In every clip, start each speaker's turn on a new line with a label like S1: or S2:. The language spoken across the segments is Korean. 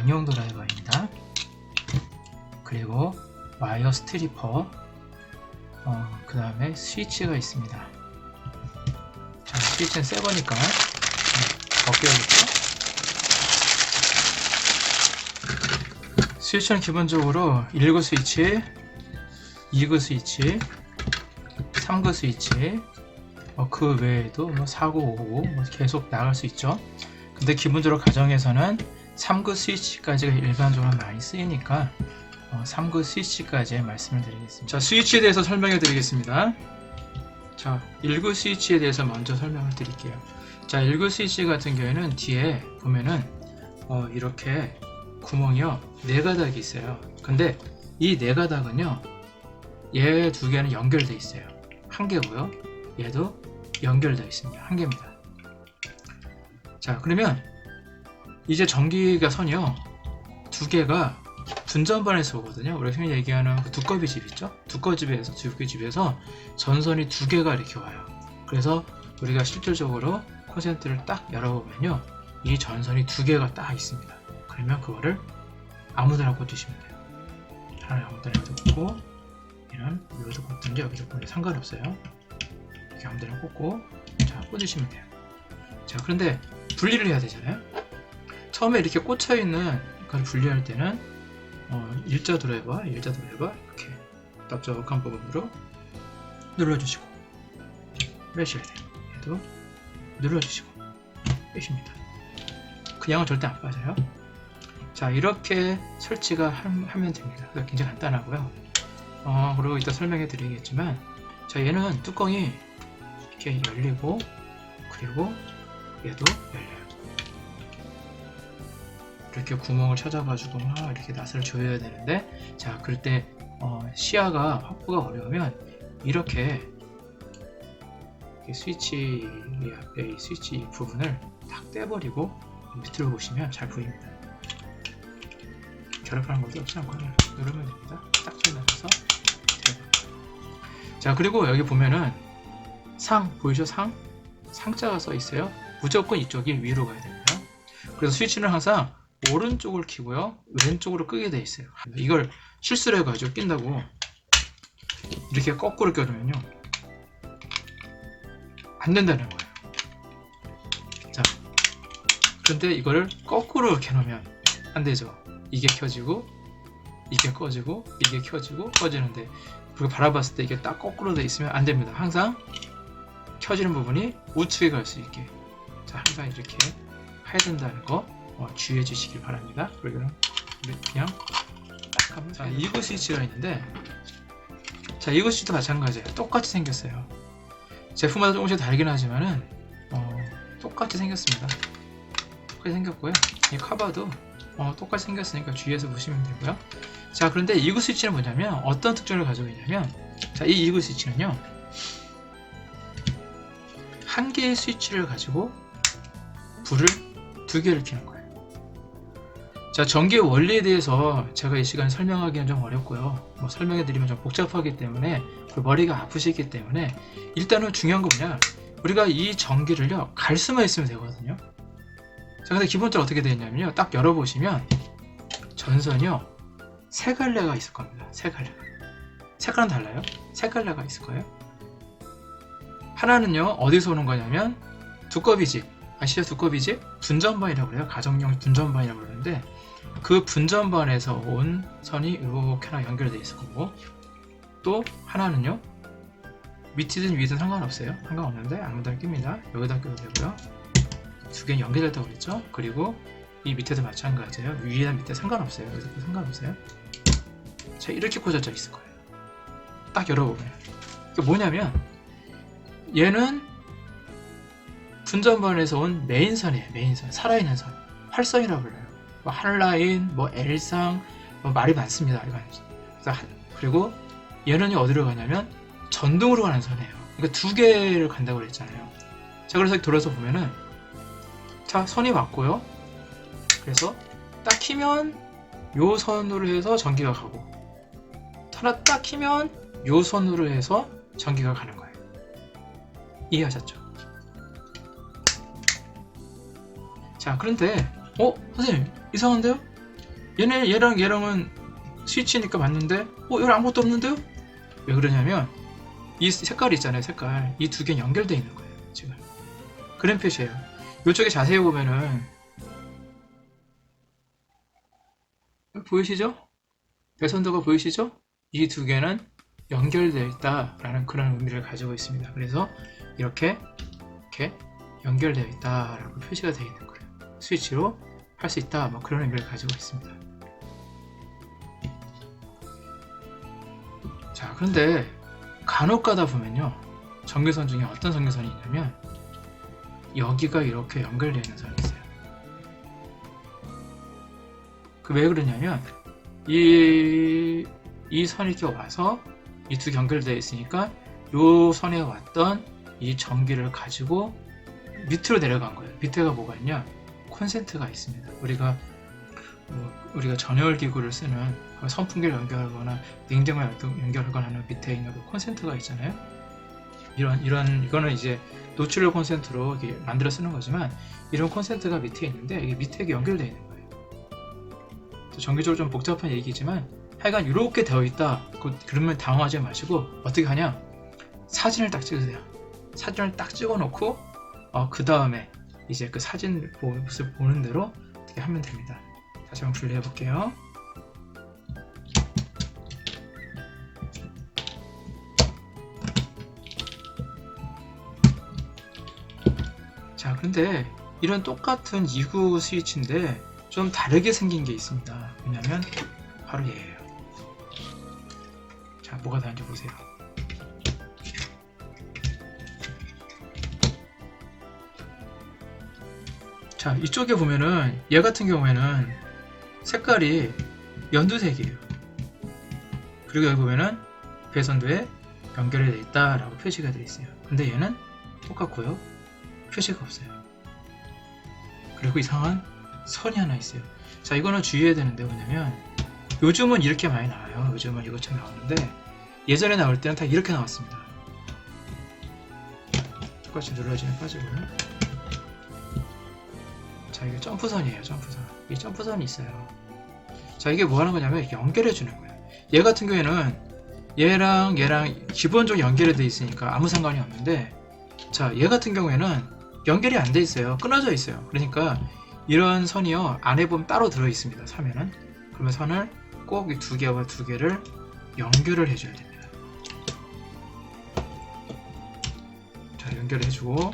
S1: 인용 드라이버입니다. 그리고 와이어 스트리퍼, 그 다음에 스위치가 있습니다. 자, 스위치는 새 거니까 벗겨야겠죠? 스위치는 기본적으로 1구 스위치, 2구 스위치, 3구 스위치, 그 외에도 4구, 5구 계속 나갈 수 있죠. 근데 기본적으로 가정에서는 3구 스위치까지가 일반적으로 많이 쓰이니까 3구 스위치까지 말씀을 드리겠습니다. 자, 스위치에 대해서 설명해 드리겠습니다. 자, 1구 스위치에 대해서 먼저 설명을 드릴게요. 자, 1구 스위치 같은 경우에는 뒤에 보면은 이렇게 구멍이요 4가닥이 있어요. 근데 이 4가닥은요 얘 2개는 연결되어 있어요. 1개고요. 얘도 연결되어 있습니다. 1개입니다. 자, 그러면 이제 전기가 선이요 2개가 분전반에서 오거든요. 우리가 흔히 얘기하는 그 두꺼비 집 있죠? 두꺼비 집에서 전선이 2개가 이렇게 와요. 그래서 우리가 실질적으로 콘센트를 딱 열어보면요 이 전선이 2개가 딱 있습니다. 그러면 그거를 아무데나 꽂으시면 돼요. 하나를 아무데나 꽂고 얘는 여기서 꽂든지 여기서 꽂든지 상관없어요. 이렇게 아무데나 꽂고 자 꽂으시면 돼요. 자, 그런데 분리를 해야 되잖아요. 처음에 이렇게 꽂혀있는 걸 분리할 때는 일자 드라이버 이렇게 넓적한 부분으로 눌러주시고 빼셔야 돼요. 얘도 눌러주시고 빼십니다. 그냥은 절대 안 빠져요. 자, 이렇게 설치가 하면 됩니다. 굉장히 간단하고요. 그리고 이따 설명해 드리겠지만 자, 얘는 뚜껑이 이렇게 열리고 그리고 얘도 열려요. 이렇게 구멍을 찾아가지고 막 이렇게 낫을 조여야 되는데 자, 그럴 때 시야가 확보가 어려우면 이렇게 스위치 앞에 이 스위치 부분을 딱 떼버리고 밑으로 보시면 잘 보입니다. 결합하는 것도 없지 않고 누르면 됩니다. 딱 잘라서. 자, 그리고 여기 보면은 상 보이죠? 상자가 써 있어요. 무조건 이쪽이 위로 가야 됩니다. 그래서 스위치는 항상 오른쪽을 켜고요 왼쪽으로 끄게 돼 있어요. 이걸 실수를 해가지고 낀다고 이렇게 거꾸로 껴두면요 안 된다는 거예요. 자, 그런데 이거를 거꾸로 이렇게 놓으면 안 되죠. 이게 켜지고 이게 꺼지고 이게 켜지고 꺼지는데 우리가 바라봤을 때 이게 딱 거꾸로 돼 있으면 안 됩니다. 항상 켜지는 부분이 우측에 갈 수 있게 자, 항상 이렇게 해야 된다는 거 주의해 주시길 바랍니다. 그리고 그냥 딱 하면 자, 2구 스위치가 있는데 자, 2구 스위치도 마찬가지예요. 똑같이 생겼어요. 제품마다 조금씩 다르긴 하지만은 똑같이 생겼습니다. 똑같이 생겼고요. 이 커버도 똑같이 생겼으니까 주의해서 보시면 되고요. 자, 그런데 2구 스위치는 뭐냐면 어떤 특징을 가지고 있냐면 자, 이 2구 스위치는요 1개의 스위치를 가지고 불을 2개를 켜는 거예요. 자, 전기의 원리에 대해서 제가 이 시간에 설명하기는 좀 어렵고요. 설명해 드리면 좀 복잡하기 때문에 머리가 아프시기 때문에 일단은 중요한 거 뭐냐 우리가 이 전기를요 갈 수만 있으면 되거든요. 자, 근데 기본적으로 어떻게 되어 있냐면요 딱 열어보시면 전선이요 3갈래가 있을 겁니다. 3갈래가 색깔은 달라요. 3갈래가 있을 거예요. 하나는요 어디서 오는 거냐면 두꺼비집 아시죠? 두꺼비집 분전반이라고 그래요. 가정용 분전반이라고 그러는데 그 분전반에서 온 선이 이렇게나 연결되어 있을 거고 또 하나는요 밑이든 위든 상관없어요. 상관없는데 아무데나 낍니다. 여기다 껴도 되고요. 2개는 연결됐다고 그랬죠. 그리고 이 밑에도 마찬가지예요. 위에나 밑에 상관없어요. 여기도 상관없어요. 자, 이렇게 꽂아져 있을 거예요. 딱 열어보면 이게 뭐냐면 얘는 분전반에서 온 메인선이에요. 메인선, 살아있는 선, 활선이라고 불러요. 한라인, L상, 말이 많습니다. 그리고 얘는 어디로 가냐면 전동으로 가는 선이에요. 그러니까 2개를 간다고 그랬잖아요. 자, 그래서 돌아서 보면은 자, 선이 맞고요. 그래서 딱 키면 요 선으로 해서 전기가 가고 하나 딱 키면 요 선으로 해서 전기가 가는 거예요. 이해하셨죠? 자, 그런데 선생님 이상한데요? 얘랑은 스위치니까 맞는데 여기 아무것도 없는데요? 왜 그러냐면 이 색깔이 있잖아요. 색깔 이 두 개는 연결되어 있는 거예요. 지금 그런 표시예요. 이쪽에 자세히 보면은 보이시죠? 배선도가 보이시죠? 이 두 개는 연결되어 있다라는 그런 의미를 가지고 있습니다. 그래서 이렇게 연결되어 있다라고 표시가 되어 있는 거예요. 스위치로 할 수 있다, 뭐 그런 의미를 가지고 있습니다. 자, 그런데 간혹 가다 보면요, 전기선 중에 어떤 전기선이 있냐면 여기가 이렇게 연결되어 있는 선이 있어요. 왜 그러냐면 이 선이 이렇게 와서 이 두 연결되어 있으니까 이 선에 왔던 이 전기를 가지고 밑으로 내려간 거예요. 밑에가 뭐가 있냐? 콘센트가 있습니다. 우리가 전열 기구를 쓰는 선풍기를 연결하거나 냉장고에 연결하거나 하는 밑에 있는 그 콘센트가 있잖아요. 이거는 이제 노출을 콘센트로 이렇게 만들어 쓰는 거지만 이런 콘센트가 밑에 있는데 이게 밑에 연결되어 있는 거예요. 전기적으로 좀 복잡한 얘기지만 하여간 이렇게 되어 있다. 그러면 당황하지 마시고 어떻게 하냐? 사진을 딱 찍으세요. 사진을 딱 찍어 놓고 그 다음에 이제 그 사진 모습 보는 대로 어떻게 하면 됩니다. 다시 한번 분리해 볼게요. 자, 그런데 이런 똑같은 2구 스위치인데 좀 다르게 생긴 게 있습니다. 왜냐면 바로 얘예요. 자, 뭐가 다른지 보세요. 자, 이쪽에 보면은 얘 같은 경우에는 색깔이 연두색이에요. 그리고 여기 보면은 배선도에 연결이 되어 있다라고 표시가 되어 있어요. 근데 얘는 똑같고요, 표시가 없어요. 그리고 이상한 선이 하나 있어요. 자, 이거는 주의해야 되는데 뭐냐면 요즘은 이렇게 많이 나와요. 요즘은 이것처럼 나오는데 예전에 나올 때는 다 이렇게 나왔습니다. 똑같이 눌러주면 빠지고요. 자, 이게 점프선이에요. 점프선. 이 점프선이 있어요. 자, 이게 뭐 하는 거냐면 연결해 주는 거예요. 얘 같은 경우에는 얘랑 기본적으로 연결이 돼 있으니까 아무 상관이 없는데, 자, 얘 같은 경우에는 연결이 안 돼 있어요. 끊어져 있어요. 그러니까 이런 선이요, 안에 보면 따로 들어 있습니다. 사면은. 그러면 선을 꼭 이 두 개와 두 개를 연결을 해줘야 됩니다. 자, 연결해주고,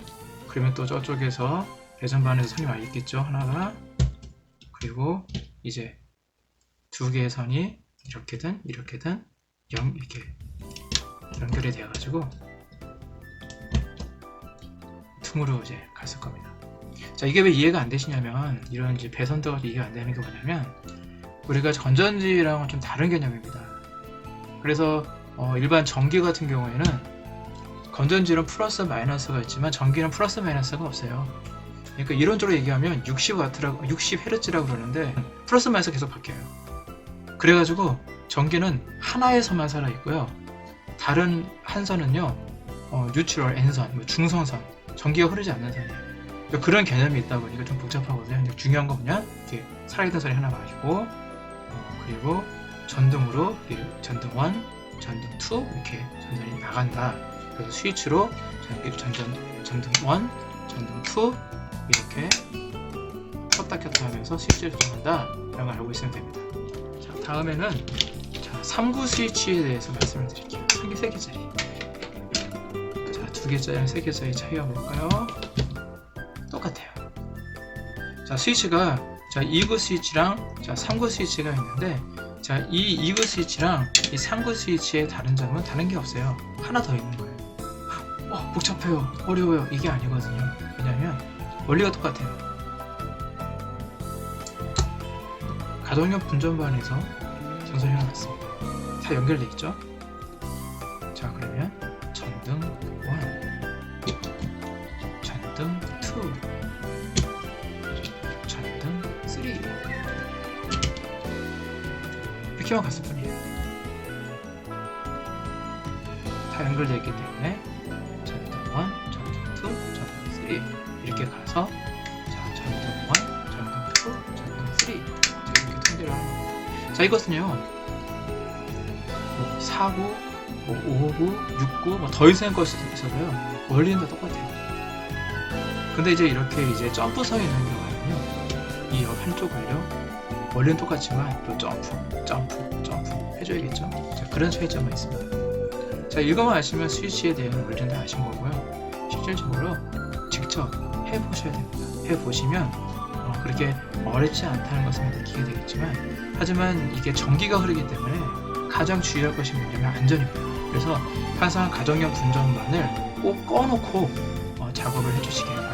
S1: 그러면 또 저쪽에서 배선반에서 선이 와 있겠죠, 하나가. 그리고 이제 두 개의 선이 이렇게 연결이 되어가지고 퉁으로 이제 갔을 겁니다. 자, 이게 왜 이해가 안 되시냐면, 이런 이제 배선도가 이해가 안 되는 게 뭐냐면, 우리가 건전지랑은 좀 다른 개념입니다. 그래서 일반 전기 같은 경우에는 건전지는 플러스 마이너스가 있지만 전기는 플러스 마이너스가 없어요. 그러니까 이론적으로 얘기하면 60Hz라고 그러는데 플러스 마이너스 계속 바뀌어요. 그래가지고 전기는 하나에서만 살아있고요, 다른 한 선은요, 뉴트럴, N선, 뭐 중성선, 전기가 흐르지 않는 선이에요. 그러니까 그런 개념이 있다 보니까 좀 복잡하거든요. 근데 중요한 거 뭐냐, 이렇게 살아있던 선이 하나 맞고, 그리고 전등으로 전등 1, 전등 2 이렇게 전선이 나간다. 그래서 스위치로 전등 1, 전등 2 이렇게 켰다 켰다 하면서 스위치를 조정한다 라고 알고 있으면 됩니다. 자, 다음에는 3구 스위치에 대해서 말씀을 드릴게요. 3개짜리. 자, 2개짜리랑 3개짜리 차이가 뭘까요? 똑같아요. 자, 스위치가 2구 스위치랑 3구 스위치가 있는데, 자, 이 2구 스위치랑 이 3구 스위치의 다른 점은 다른 게 없어요. 하나 더 있는 거예요. 복잡해요, 어려워요, 이게 아니거든요. 왜냐면 원리가 똑같아요. 가동용 분전반에서 전선이 하나 났습니다. 다 연결돼 있죠? 자, 그러면 전등 1, 전등 2, 전등 3 이렇게만 갔을 뿐이에요. 다 연결되어 있기 때문에 전등 1, 전등 2, 전등 3 이렇게 가서, 자, 전등 1, 전등 2, 전등 3 이렇게 통제를 하는 거예요. 자, 이것은요, 뭐 4구, 뭐 5구, 6구, 뭐 더 이상의 걸 수도 있어도요, 원리는 다 똑같아요. 근데 이제 이렇게 이제 점프 서 있는 경우에는요, 이 한쪽을요, 원리는 똑같지만 또 점프 해줘야겠죠. 자, 그런 차이점만 있습니다. 자, 이거만 아시면 스위치에 대한 원리는 다 아신 거고요. 실질적으로 직접 해보셔야 됩니다. 해보시면 그렇게 어렵지 않다는 것을 느끼게 되겠지만, 하지만 이게 전기가 흐르기 때문에 가장 주의할 것이 뭐냐면 안전입니다. 그래서 항상 가정용 분전반을 꼭 꺼놓고 작업을 해주시기 바랍니다.